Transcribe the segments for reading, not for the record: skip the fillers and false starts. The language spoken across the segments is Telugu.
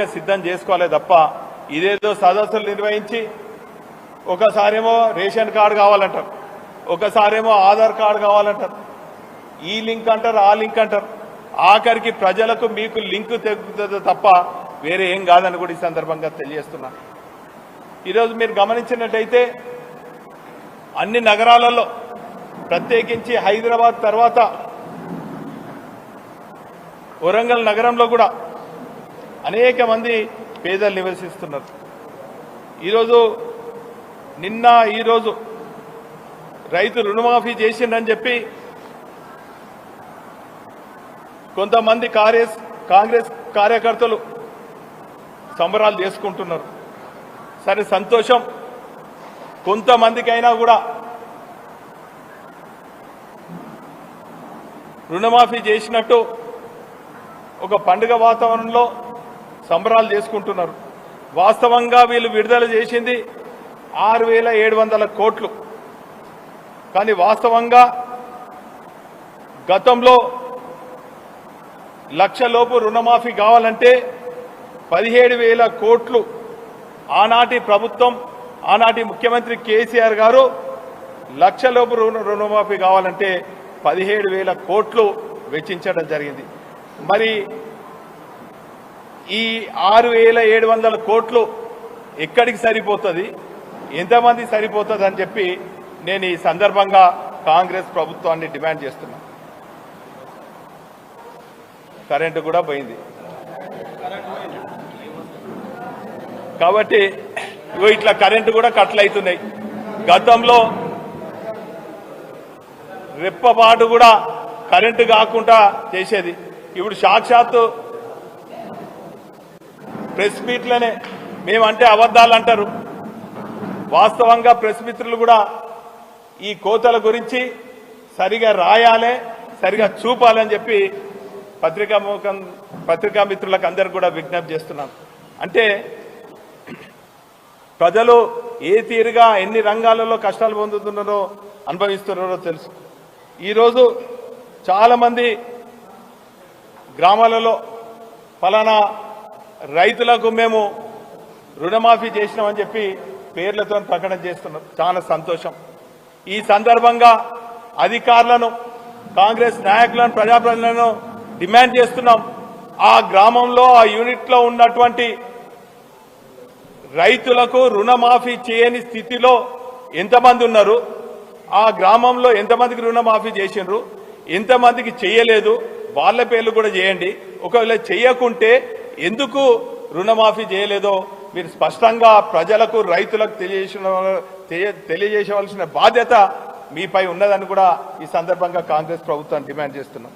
సిద్ధం చేసుకోవాలి తప్ప ఇదేదో సదస్సులు నిర్వహించి ఒకసారేమో రేషన్ కార్డు కావాలంటారు, ఒకసారేమో ఆధార్ కార్డు కావాలంటారు, ఈ లింక్ అంటారు, ఆ లింక్ అంటారు. ఆఖరికి ప్రజలకు మీకు లింక్ తెగుతుంది తప్ప వేరే ఏం కాదని కూడా ఈ సందర్భంగా తెలియజేస్తున్నాను. ఈరోజు మీరు గమనించినట్టయితే అన్ని నగరాలలో ప్రత్యేకించి హైదరాబాద్ తర్వాత వరంగల్ నగరంలో కూడా అనేక మంది పేదలు నివసిస్తున్నారు. ఈరోజు ఈరోజు రైతు రుణమాఫీ చేసిందని చెప్పి కొంతమంది కాంగ్రెస్ కార్యకర్తలు సంబరాలు చేసుకుంటున్నారు. సరే సంతోషం, కొంతమందికైనా కూడా రుణమాఫీ చేసినట్టు ఒక పండుగ వాతావరణంలో సంబరాలు చేసుకుంటున్నారు. వాస్తవంగా వీళ్ళు విడుదల చేసింది 6,700 కోట్లు. కానీ వాస్తవంగా గతంలో 1,00,000 లోపు రుణమాఫీ కావాలంటే 17,000 కోట్లు ఆనాటి ప్రభుత్వం, ఆనాటి ముఖ్యమంత్రి కేసీఆర్ గారు 1,00,000 లోపు రుణమాఫీ కావాలంటే 17,000 కోట్లు వెచ్చించడం జరిగింది. మరి ఈ 6,700 కోట్లు ఎక్కడికి సరిపోతుంది, ఎంతమంది సరిపోతుంది అని చెప్పి నేను ఈ సందర్భంగా కాంగ్రెస్ ప్రభుత్వాన్ని డిమాండ్ చేస్తున్నా. కరెంటు కూడా పోయింది కాబట్టి ఇట్లా కరెంటు కూడా కట్లు అవుతున్నాయి. గతంలో రెప్పపాటు కూడా కరెంటు కాకుండా చేసేది. ఇప్పుడు సాక్షాత్తు ప్రెస్ మీట్లనే మేమంటే అబద్ధాలు అంటారు. వాస్తవంగా ప్రెస్ మిత్రులు కూడా ఈ కోతల గురించి సరిగా రాయాలి, సరిగా చూపాలని చెప్పి పత్రికా మిత్రులకు అందరు కూడా విజ్ఞప్తి చేస్తున్నాను. అంటే ప్రజలు ఏ తీరుగా ఎన్ని రంగాలలో కష్టాలు పొందుతున్నారో అనుభవిస్తున్నారో తెలుసు. ఈరోజు చాలామంది గ్రామాలలో ఫలానా రైతులకు మేము రుణమాఫీ చేసినామని చెప్పి పేర్లతో ప్రకటన చేస్తున్నారు. చాలా సంతోషం. ఈ సందర్భంగా అధికారులను, కాంగ్రెస్ నాయకులను, ప్రజాప్రతినిధులను డిమాండ్ చేస్తున్నాం. ఆ గ్రామంలో, ఆ యూనిట్లో ఉన్నటువంటి రైతులకు రుణమాఫీ చేయని స్థితిలో ఎంతమంది ఉన్నారు, ఆ గ్రామంలో ఎంతమందికి రుణమాఫీ చేసిండ్రు, ఎంతమందికి చేయలేదు, వాళ్ళ పేర్లు కూడా చేయండి. ఒకవేళ చేయకుంటే ఎందుకు రుణమాఫీ చేయలేదో మీరు స్పష్టంగా ప్రజలకు, రైతులకు తెలియజేయవలసిన బాధ్యత మీపై ఉన్నదని కూడా ఈ సందర్భంగా కాంగ్రెస్ ప్రభుత్వాన్ని డిమాండ్ చేస్తున్నాం.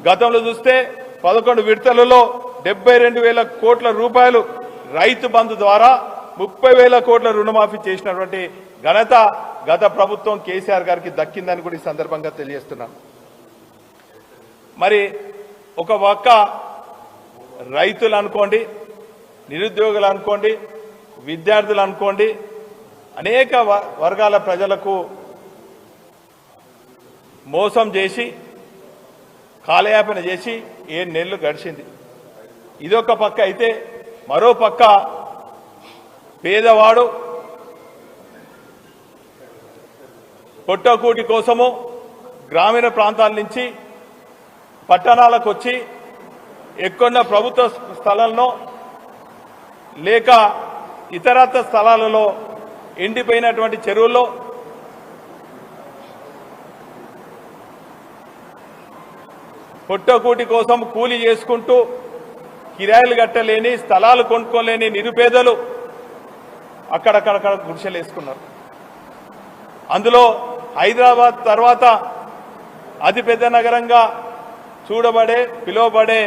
గతంలో చూస్తే 11 విడతలలో 72,000 కోట్ల రూపాయలు రైతు బంధు ద్వారా 30,000 కోట్ల రుణమాఫీ చేసినటువంటి ఘనత గత ప్రభుత్వం కేసీఆర్ గారికి దక్కిందని కూడా ఈ సందర్భంగా తెలియజేస్తున్నాను. మరి ఒక పక్క రైతులు అనుకోండి, నిరుద్యోగులు అనుకోండి, విద్యార్థులు అనుకోండి, అనేక వర్గాల ప్రజలకు మోసం చేసి కాలయాపన చేసి 7 నెలలు గడిచింది. ఇదొక పక్క అయితే, మరో పక్క పేదవాడు పొట్టకూటి కోసము గ్రామీణ ప్రాంతాల నుంచి పట్టణాలకు వచ్చి ఎక్కడున్న ప్రభుత్వ స్థలాల్లో లేక ఇతరత్ర స్థలాలలో ఎండిపోయినటువంటి చెరువుల్లో పొట్టకూటి కోసం కూలీ చేసుకుంటూ కిరాయిలు కట్టలేని, స్థలాలు కొనుక్కోలేని నిరుపేదలు అక్కడక్కడక్కడ గుడిసెలు వేసుకున్నారు. అందులో హైదరాబాద్ తర్వాత అతిపెద్ద నగరంగా పిలువబడే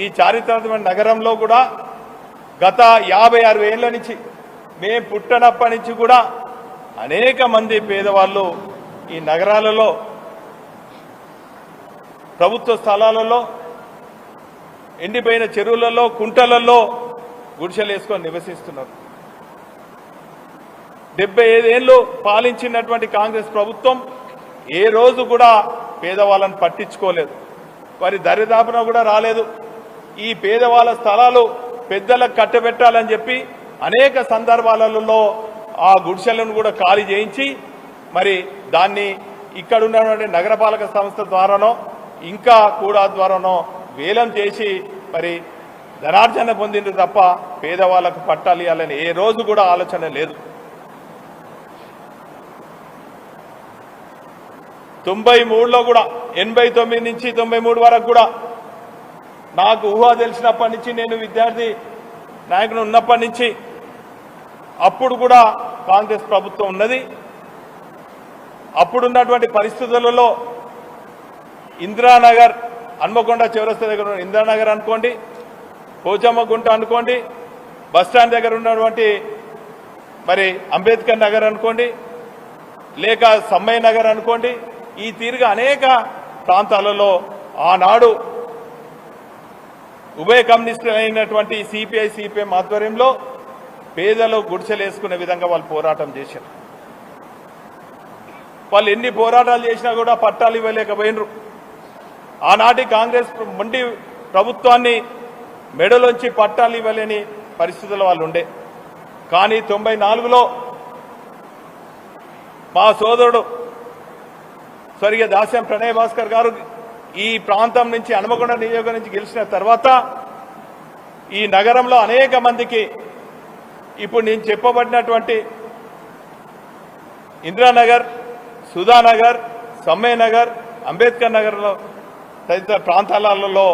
ఈ చారిత్రాత్మక నగరంలో కూడా గత 50-60 ఏళ్ల నుంచి, మేము పుట్టనప్పటి నుంచి కూడా అనేక మంది పేదవాళ్ళు ఈ నగరాలలో ప్రభుత్వ స్థలాలలో ఎండిపోయిన చెరువులలో, కుంటలలో గుడిసెలు వేసుకొని నివసిస్తున్నారు. 75 ఏళ్లు పాలించినటువంటి కాంగ్రెస్ ప్రభుత్వం ఏ రోజు కూడా పేదవాళ్ళని పట్టించుకోలేదు. వారి దరిదాపున కూడా రాలేదు. ఈ పేదవాళ్ళ స్థలాలు పెద్దలకు కట్టబెట్టాలని చెప్పి అనేక సందర్భాలలో ఆ గుడిసెలను కూడా ఖాళీ చేయించి మరి దాన్ని ఇక్కడ ఉన్నటువంటి నగరపాలక సంస్థ ద్వారానో ఇంకా కూడా ద్వారానో వేలం చేసి మరి ధనార్జన పొందింది తప్ప పేదవాళ్లకు పట్టాలి ఇవ్వాలని ఏ రోజు కూడా ఆలోచన లేదు. 93లో కూడా 89 నుంచి 93 వరకు కూడా నాకు ఊహ తెలిసినప్పటి నుంచి నేను విద్యార్థి నాయకుడు ఉన్నప్పటి నుంచి అప్పుడు కూడా కాంగ్రెస్ ప్రభుత్వం ఉన్నది. అప్పుడున్నటువంటి పరిస్థితులలో ఇందిరానగర్ హన్మకొండ చౌరస్తా దగ్గర ఉన్న ఇందిరానగర్ అనుకోండి, పోచమ్మగుంట అనుకోండి, బస్టాండ్ దగ్గర ఉన్నటువంటి మరి అంబేద్కర్ నగర్ అనుకోండి, లేక సమ్మయ్య నగర్ అనుకోండి, ఈ తీరుగా అనేక ప్రాంతాలలో ఆనాడు ఉభయ కమ్యూనిస్టులు అయినటువంటి సిపిఐ సిపిఎం ఆధ్వర్యంలో పేదలు గుడిసెలు వేసుకునే విధంగా వాళ్ళు పోరాటం చేశారు. వాళ్ళు ఎన్ని పోరాటాలు చేసినా కూడా పట్టాలు ఇవ్వలేకపోయినరు. ఆనాటి కాంగ్రెస్ మొండి ప్రభుత్వాన్ని మెడలోంచి పట్టాలు ఇవ్వలేని పరిస్థితుల్లో వాళ్ళు ఉండే. కానీ 94లో మా సోదరుడు స్వర్గీయ దాస్యం ప్రణయ్ భాస్కర్ గారు ఈ ప్రాంతం నుంచి హన్మకొండ నియోజకవర్గం నుంచి గెలిచిన తర్వాత ఈ నగరంలో అనేక మందికి ఇప్పుడు నేను చెప్పబడినటువంటి ఇందిరానగర్, సుధానగర్, సమ్మయ్య నగర్, అంబేద్కర్ నగర్లో తదితర ప్రాంతాలలో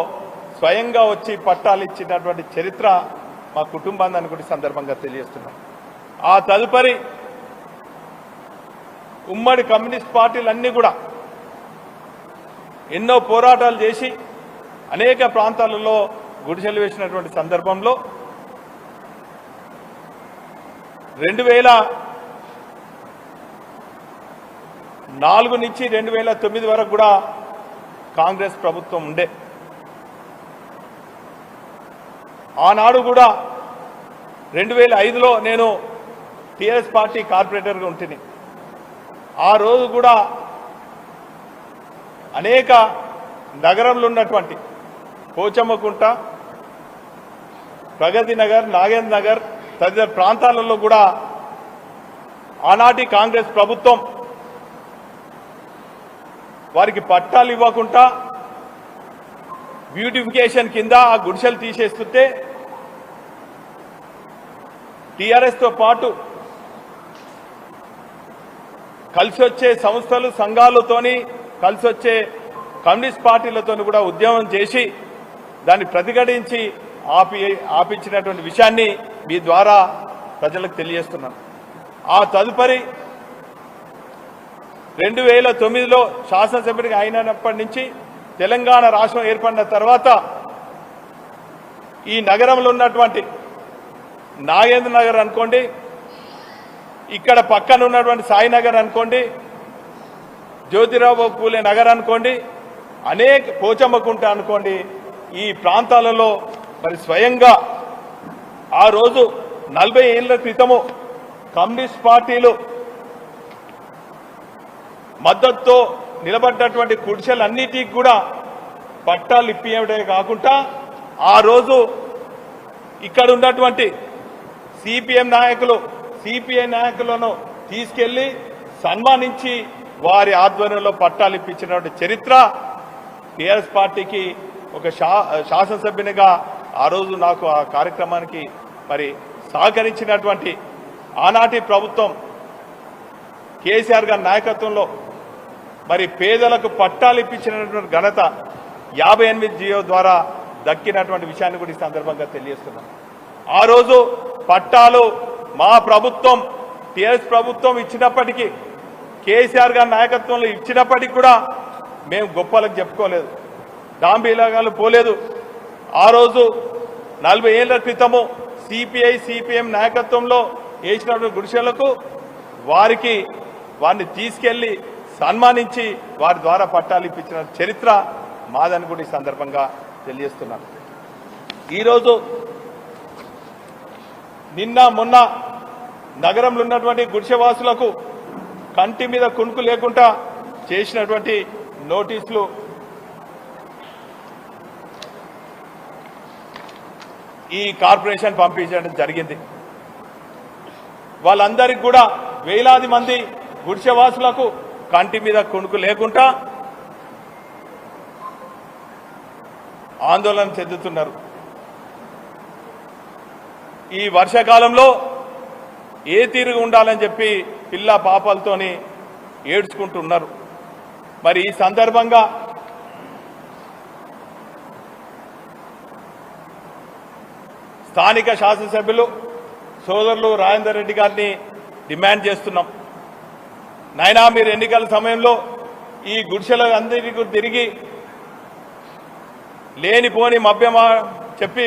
స్వయంగా వచ్చి పట్టాలు ఇచ్చినటువంటి చరిత్ర మా కుటుంబాన్ని అనుకునే సందర్భంగా తెలియజేస్తున్నాం. ఆ తదుపరి ఉమ్మడి కమ్యూనిస్ట్ పార్టీలన్నీ కూడా ఎన్నో పోరాటాలు చేసి అనేక ప్రాంతాలలో గుడిసెలు వేసినటువంటి సందర్భంలో 2004 నుంచి 2009 వరకు కూడా కాంగ్రెస్ ప్రభుత్వం ఉండే. ఆనాడు కూడా 2005లో నేను టీఆర్ఎస్ పార్టీ కార్పొరేటర్గా ఉంటుంది. ఆ రోజు కూడా అనేక నగరంలో ఉన్నటువంటి పోచమ్మకుంట, ప్రగతి నగర్, నాగేంద్ర నగర్ తదితర ప్రాంతాలలో కూడా ఆనాటి కాంగ్రెస్ ప్రభుత్వం వారికి పట్టాలు ఇవ్వకుండా బ్యూటిఫికేషన్ కింద ఆ గుడిసెలు తీసేస్తుంటే టీఆర్ఎస్తో పాటు కలిసి వచ్చే సంస్థలు సంఘాలతోని కలిసి వచ్చే కమ్యూనిస్ట్ పార్టీలతో కూడా ఉద్యమం చేసి దాన్ని ప్రతిఘటించి ఆపించినటువంటి విషయాన్ని మీ ద్వారా ప్రజలకు తెలియజేస్తున్నాను. ఆ తదుపరి 2009లో శాసనసభ్యుడిగా అయినప్పటి నుంచి తెలంగాణ రాష్ట్రం ఏర్పడిన తర్వాత ఈ నగరంలో ఉన్నటువంటి నాగేంద్ర నగర్ అనుకోండి, ఇక్కడ పక్కన ఉన్నటువంటి సాయినగర్ అనుకోండి, జ్యోతిరావు పూలే నగర్ అనుకోండి, అనేక పోచమ్మకుంట అనుకోండి, ఈ ప్రాంతాలలో మరి స్వయంగా ఆ రోజు 40 ఏళ్ల క్రితము కమ్యూనిస్ట్ పార్టీలు మద్దతుతో నిలబడ్డటువంటి గుడిసెలన్నిటికీ కూడా పట్టాలు ఇప్పించడమే కాకుండా ఆ రోజు ఇక్కడ ఉన్నటువంటి సిపిఎం నాయకులు, సిపిఐ నాయకులను తీసుకెళ్లి సన్మానించి వారి ఆధ్వర్యంలో పట్టాలు ఇప్పించినటువంటి చరిత్ర టీఆర్ఎస్ పార్టీకి ఒక శాసనసభ్యునిగా ఆ రోజు నాకు ఆ కార్యక్రమానికి మరి సహకరించినటువంటి ఆనాటి ప్రభుత్వం కేసీఆర్ గారి నాయకత్వంలో మరి పేదలకు పట్టాలు ఇప్పించినటువంటి ఘనత 58 జియో ద్వారా దక్కినటువంటి విషయాన్ని కూడా ఈ సందర్భంగా తెలియజేస్తున్నాం. ఆ రోజు పట్టాలు మా ప్రభుత్వం టీఆర్ఎస్ ప్రభుత్వం ఇచ్చినప్పటికీ, కేసీఆర్ గారి నాయకత్వంలో ఇచ్చినప్పటికీ కూడా మేము గొప్పలకు చెప్పుకోలేదు, డాంబీలాగాలు పోలేదు. ఆ రోజు 40 ఏళ్ల క్రితము సిపిఐ సిపిఎం నాయకత్వంలో వేసినటువంటి గుడిసెలకు వారిని తీసుకెళ్లి సన్మానించి వారి ద్వారా పట్టాలు ఇప్పించిన చరిత్ర మాదని కూడా ఈ సందర్భంగా తెలియజేస్తున్నాను. ఈరోజు నిన్న మొన్న నగరంలో ఉన్నటువంటి గుడిసెవాసులకు కంటి మీద కునుకు లేకుండా చేసినటువంటి నోటీసులు ఈ కార్పొరేషన్ పంపించడం జరిగింది. వాళ్ళందరికీ కూడా వేలాది మంది గుడిసెవాసులకు కంటి మీద కుణుకు లేకుండా ఆందోళన చెందుతున్నారు. ఈ వర్షాకాలంలో ఏ తీరుగా ఉండాలని చెప్పి పిల్ల పాపాలతోని ఏడ్చుకుంటున్నారు. మరి ఈ సందర్భంగా స్థానిక శాసనసభ్యులు సోదరులు రాజేందర్ రెడ్డి గారిని డిమాండ్ చేస్తున్నాం. నాయనా, మీరు ఎన్నికల సమయంలో ఈ గుడిసెల అందరికీ తిరిగి లేనిపోని మభ్యమా చెప్పి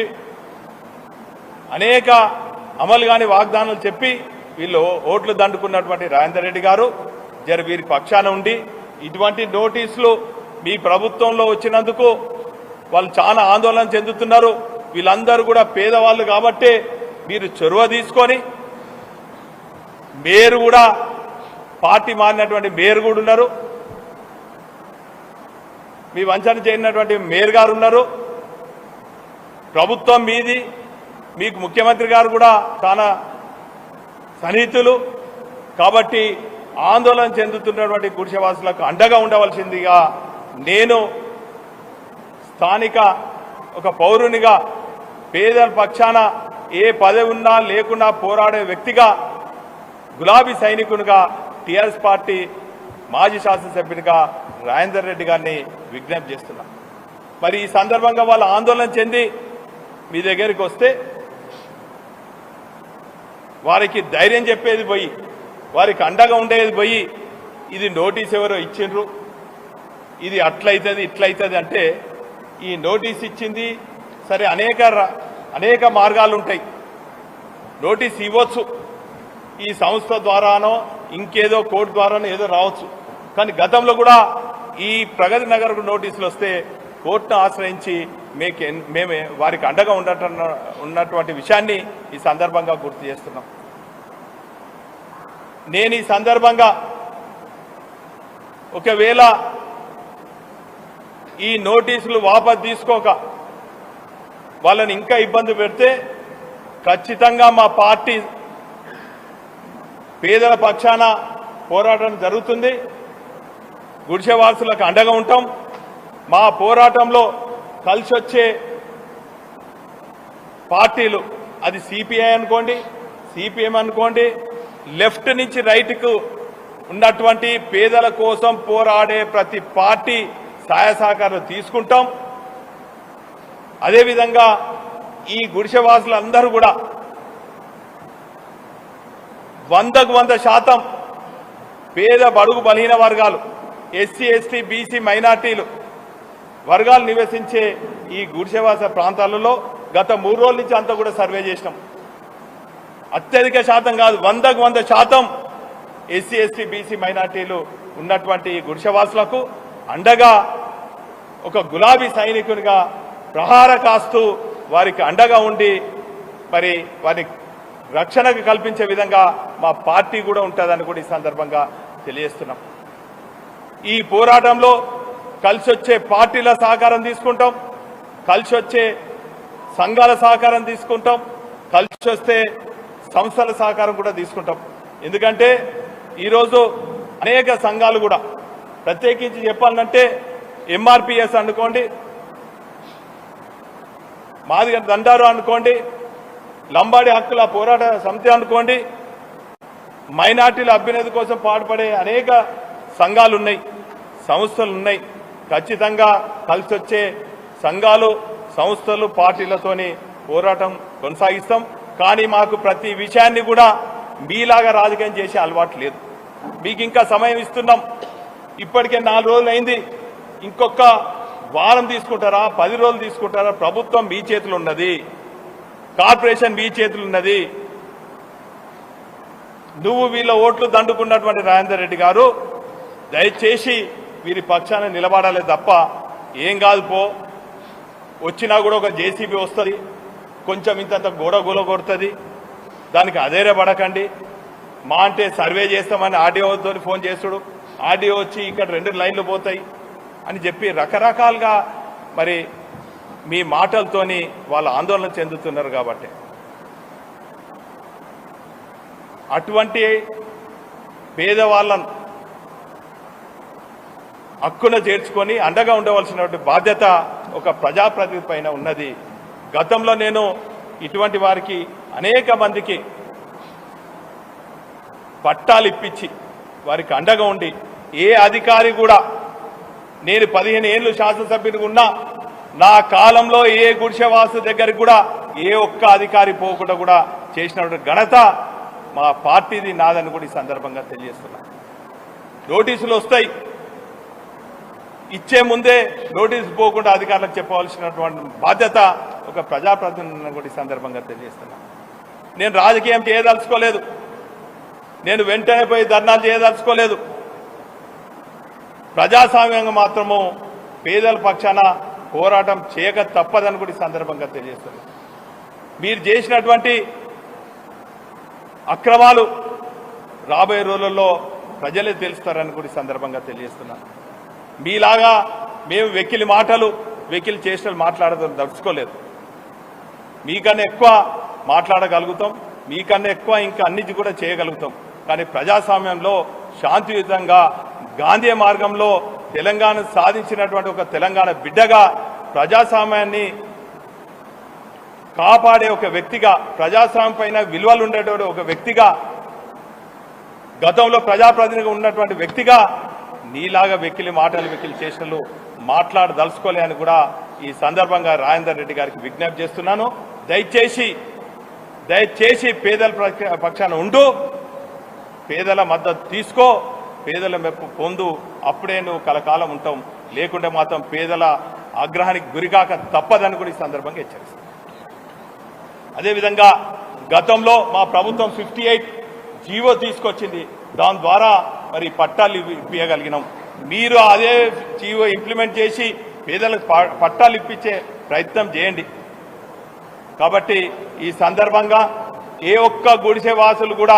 అనేక అమలు కాని వాగ్దానాలు చెప్పి వీళ్ళు ఓట్లు దండుకున్నటువంటి రాజేందర్ రెడ్డి గారు వీరి పక్షాన ఉండి ఇటువంటి నోటీసులు మీ ప్రభుత్వంలో వచ్చినందుకు వాళ్ళు చాలా ఆందోళన చెందుతున్నారు. వీళ్ళందరూ కూడా పేదవాళ్ళు కాబట్టి మీరు చొరవ తీసుకొని మేయర్ కూడా పార్టీ మారినటువంటి మేయర్ కూడా ఉన్నారు, మీ వంచన చేయనటువంటి మేయర్ గారు ఉన్నారు, ప్రభుత్వం మీది, మీకు ముఖ్యమంత్రి గారు కూడా చాలా సన్నిహితులు కాబట్టి ఆందోళన చెందుతున్నటువంటి గుడిసెవాసులకు అండగా ఉండవలసిందిగా నేను స్థానిక ఒక పౌరునిగా పేదల పక్షాన ఏ పదవి ఉన్నా లేకున్నా పోరాడే వ్యక్తిగా గులాబీ సైనికునిగా టీఆర్ఎస్ పార్టీ మాజీ శాసనసభ్యునిగా రాజేందర్ రెడ్డి గారిని విజ్ఞప్తి చేస్తున్నా. మరి ఈ సందర్భంగా వాళ్ళు ఆందోళన చెంది మీ దగ్గరికి వస్తే వారికి ధైర్యం చెప్పేది పోయి వారికి అండగా ఉండేది పోయి ఇది నోటీస్ ఎవరో ఇచ్చిండ్రు, ఇది అట్లయితుంది ఇట్లయితుంది అంటే ఈ నోటీస్ ఇచ్చింది సరే అనేక మార్గాలు ఉంటాయి. నోటీస్ ఇవ్వచ్చు, ఈ సంస్థ ద్వారానో ఇంకేదో కోర్టు ద్వారానో ఏదో రావచ్చు. కానీ గతంలో కూడా ఈ ప్రగతి నగర్కు నోటీసులు వస్తే కోర్టును ఆశ్రయించి మేమే వారికి అండగా ఉన్నటువంటి విషయాన్ని ఈ సందర్భంగా గుర్తు చేస్తున్నాం. నేను ఈ సందర్భంగా ఒకవేళ ఈ నోటీసులు వాపసు తీసుకోక వాళ్ళని ఇంకా ఇబ్బంది పెడితే ఖచ్చితంగా మా పార్టీ పేదల పక్షాన పోరాటం జరుగుతుంది, గుడిసెవాసులకు అండగా ఉంటాం. మా పోరాటంలో కలిసి వచ్చే పార్టీలు అది సిపిఐ అనుకోండి, సిపిఎం అనుకోండి, లెఫ్ట్ నుంచి రైట్కు ఉన్నటువంటి పేదల కోసం పోరాడే ప్రతి పార్టీ సహాయ సహకారాలు తీసుకుంటాం. అదేవిధంగా ఈ గుడిసెవాసులందరూ కూడా 100% పేద బడుగు బలహీన వర్గాలు, ఎస్సీ ఎస్టీ బీసీ మైనార్టీలు వర్గాలు నివసించే ఈ గుడిసెవాస ప్రాంతాలలో గత 3 రోజుల నుంచి అంతా కూడా సర్వే చేసినాం. అత్యధిక శాతం కాదు, 100% ఎస్సీ ఎస్టీ బీసీ మైనార్టీలు ఉన్నటువంటి ఈ గుడిసెవాసులకు అండగా ఒక గులాబీ సైనికునిగా ప్రహార కాస్తూ వారికి అండగా ఉండి మరి వారి రక్షణకు కల్పించే విధంగా మా పార్టీ కూడా ఉంటుందని కూడా ఈ సందర్భంగా తెలియజేస్తున్నాం. ఈ పోరాటంలో కలిసి వచ్చే పార్టీల సహకారం తీసుకుంటాం, కలిసి వచ్చే సంఘాల సహకారం తీసుకుంటాం, కలిసి వస్తే సంస్థల సహకారం కూడా తీసుకుంటాం. ఎందుకంటే ఈరోజు అనేక సంఘాలు కూడా ప్రత్యేకించి చెప్పాలంటే ఎంఆర్పిఎస్ అనుకోండి, మాదిగ దండారు అనుకోండి, లంబాడి హక్కుల పోరాట సమితి అనుకోండి, మైనార్టీల అభ్యున్నతి కోసం పాటుపడే అనేక సంఘాలు ఉన్నాయి, సంస్థలు ఉన్నాయి. ఖచ్చితంగా కలిసి వచ్చే సంఘాలు సంస్థలు పార్టీలతోని పోరాటం కొనసాగిస్తాం. కానీ మాకు ప్రతి విషయాన్ని కూడా మీలాగా రాజకీయం చేసే అలవాటు లేదు. మీకు ఇంకా సమయం ఇస్తున్నాం. ఇప్పటికే 4 రోజులు అయింది, ఇంకొక వారం తీసుకుంటారా, 10 రోజులు తీసుకుంటారా? ప్రభుత్వం మీ చేతులు ఉన్నది, కార్పొరేషన్ మీ చేతులు ఉన్నది. నువ్వు వీళ్ళ ఓట్లు దండుకున్నటువంటి రాజేందర్ రెడ్డి గారు దయచేసి వీరి పక్షాన నిలబడాలి తప్ప ఏం కాదు పో, వచ్చినా కూడా ఒక జేసీబీ వస్తుంది, కొంచెం ఇంత గోడ కొడుతుంది, దానికి అధైర్యపడకండి. మా అంటే సర్వే చేస్తామని ఆర్డీఓతో ఫోన్ చేస్తుడు, ఆర్డీఓ వచ్చి ఇక్కడ 2 లైన్లు పోతాయి అని చెప్పి రకరకాలుగా మరి మీ మాటలతోని వాళ్ళు ఆందోళన చెందుతున్నారు కాబట్టి అటువంటి పేదవాళ్ళను హక్కున చేర్చుకొని అండగా ఉండవలసినటువంటి బాధ్యత ఒక ప్రజాప్రతినిధి పైన ఉన్నది. గతంలో నేను ఇటువంటి వారికి అనేక మందికి పట్టాలు ఇప్పించి వారికి అండగా ఉండి ఏ అధికారి కూడా నేను 15 ఏళ్ళు శాసనసభ్యునిగా ఉన్నా నా కాలంలో ఏ గుడిసెవాసు దగ్గరికి కూడా ఏ ఒక్క అధికారి పోకుండా కూడా చేసినటువంటి ఘనత మా పార్టీది నాదని కూడా ఈ సందర్భంగా తెలియజేస్తున్నా. నోటీసులు వస్తాయి, ఇచ్చే ముందే నోటీసు పోకుండా అధికారులకు చెప్పవలసినటువంటి బాధ్యత ఒక ప్రజాప్రతినిధిని కూడా ఈ సందర్భంగా తెలియజేస్తున్నా. నేను రాజకీయం చేయదలుచుకోలేదు, నేను వెంటనే పోయి ధర్నాలు చేయదలుచుకోలేదు. ప్రజాస్వామ్యంగా మాత్రము పేదల పక్షాన పోరాటం చేయక తప్పదని కూడా ఈ సందర్భంగా తెలియజేస్తున్నా. మీరు చేసినటువంటి అక్రమాలు రాబోయే రోజుల్లో ప్రజలే తెలుస్తారని కూడా ఈ సందర్భంగా తెలియజేస్తున్నాను. మీలాగా మేము వెకిలి మాటలు వెకిలి చేష్టలు మాట్లాడడం దర్చుకోలేదు. మీకన్నా ఎక్కువ మాట్లాడగలుగుతాం, మీకన్నా ఎక్కువ ఇంకా అన్నిటి కూడా చేయగలుగుతాం. కానీ ప్రజాస్వామ్యంలో శాంతియుతంగా గాంధీ మార్గంలో తెలంగాణ సాధించినటువంటి ఒక తెలంగాణ బిడ్డగా ప్రజాస్వామ్యాన్ని కాపాడే ఒక వ్యక్తిగా, ప్రజాస్వామ్యం పైన విలువలు ఉండేటువంటి ఒక వ్యక్తిగా, గతంలో ప్రజాప్రతినిధిగా ఉన్నటువంటి వ్యక్తిగా నీలాగా వెకిలి మాటలు వెకిలి చేష్టలు మాట్లాడదలుచుకోలే అని కూడా ఈ సందర్భంగా రాజేందర్ రెడ్డి గారికి విజ్ఞప్తి చేస్తున్నాను. దయచేసి పేదల పక్షాన ఉండు, పేదల మద్దతు తీసుకో, పేదల మెప్పు పొందు, అప్పుడే నువ్వు కలకాలం ఉంటాం. లేకుంటే మాత్రం పేదల ఆగ్రహానికి గురికాక తప్పదని కూడా ఈ సందర్భంగా హెచ్చరిస్తాను. అదేవిధంగా గతంలో మా ప్రభుత్వం 58 జీవో తీసుకొచ్చింది, దాని ద్వారా మరి పట్టాలు ఇప్పించగలిగినాం. మీరు అదే జీవో ఇంప్లిమెంట్ చేసి పేదలకు పట్టాలు ఇప్పించే ప్రయత్నం చేయండి. కాబట్టి ఈ సందర్భంగా ఏ ఒక్క గుడిసె వాసులు కూడా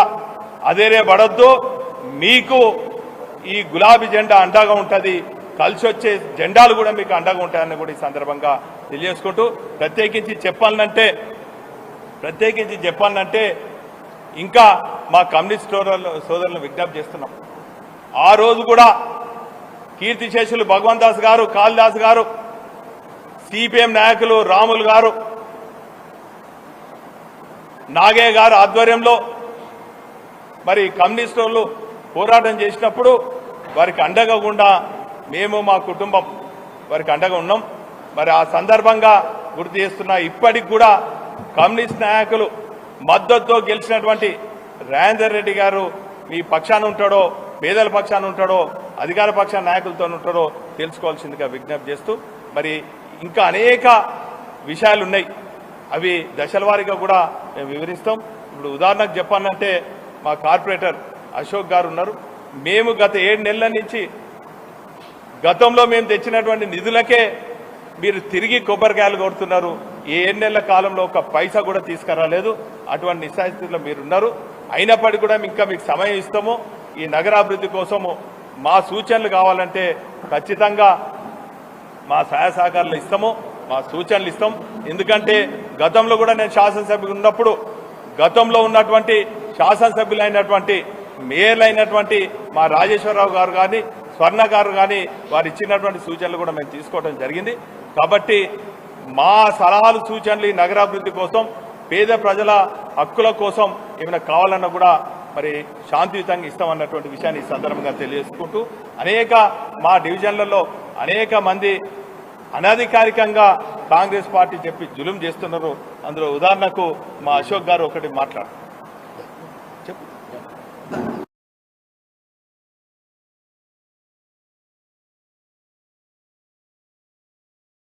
అదేరే పడొద్దు. మీకు ఈ గులాబీ జెండా అండగా ఉంటుంది, కలిసి వచ్చే జెండాలు కూడా మీకు అండగా ఉంటాయని కూడా ఈ సందర్భంగా తెలియజేసుకుంటూ ప్రత్యేకించి చెప్పాలంటే ఇంకా మా కమ్యూనిస్ట్ సోదరులను విజ్ఞప్తి చేస్తున్నాం. ఆ రోజు కూడా కీర్తిశేషులు భగవంత్ దాస్ గారు, కాళిదాస్ గారు, సిపిఎం నాయకులు రాములు గారు, నాగే గారు ఆధ్వర్యంలో మరి కమ్యూనిస్ట్ వాళ్ళు పోరాటం చేసినప్పుడు వారికి అండగా గుండా మేము మా కుటుంబం వారికి అండగా ఉన్నాం. మరి ఆ సందర్భంగా గుర్తు చేస్తున్నా, ఇప్పటికి కూడా కమ్యూనిస్ట్ నాయకులు మద్దతుతో గెలిచినటువంటి రాజేందర్ రెడ్డి గారు మీ పక్షాన ఉంటాడో, పేదల పక్షాన ఉంటాడో, అధికార పక్షాన నాయకులతో ఉంటాడో తెలుసుకోవాల్సిందిగా విజ్ఞప్తి చేస్తూ, మరి ఇంకా అనేక విషయాలు ఉన్నాయి, అవి దశల వారీగా కూడా మేము వివరిస్తాం. ఇప్పుడు ఉదాహరణకు చెప్పాలంటే మా కార్పొరేటర్ అశోక్ గారు ఉన్నారు. మేము గత 7 నెలల నుంచి గతంలో మేము తెచ్చినటువంటి నిధులకే మీరు తిరిగి కొబ్బరికాయలు కొడుతున్నారు. ఈ 7 నెలల కాలంలో ఒక పైసా కూడా తీసుకురాలేదు. అటువంటి నిస్సాయిస్థితిలో మీరున్నారు. అయినప్పటికీ కూడా ఇంకా మీకు సమయం ఇస్తాము. ఈ నగరాభివృద్ధి కోసము మా సూచనలు కావాలంటే ఖచ్చితంగా మా సహాయ సహకారాలు ఇస్తాము, మా సూచనలు ఇస్తాం. ఎందుకంటే గతంలో కూడా నేను శాసనసభ్యులు ఉన్నప్పుడు గతంలో ఉన్నటువంటి శాసనసభ్యులైనటువంటి మేయర్లు అయినటువంటి మా రాజేశ్వరరావు గారు కానీ, స్వర్ణ గారు కానీ వారు ఇచ్చినటువంటి సూచనలు కూడా మేము తీసుకోవడం జరిగింది. కాబట్టి మా సలహాలు సూచనలు ఈ నగరాభివృద్ధి కోసం, పేద ప్రజల హక్కుల కోసం ఏమైనా కావాలన్నా కూడా మరి శాంతియుతంగా ఇస్తామన్నటువంటి విషయాన్ని ఈ సందర్భంగా తెలియజేసుకుంటూ, అనేక మా డివిజన్లలో అనేక మంది అనధికారికంగా కాంగ్రెస్ పార్టీ చెప్పి జులుం చేస్తున్నారు. అందులో ఉదాహరణకు మా అశోక్ గారు ఒకటి మాట్లాడారు.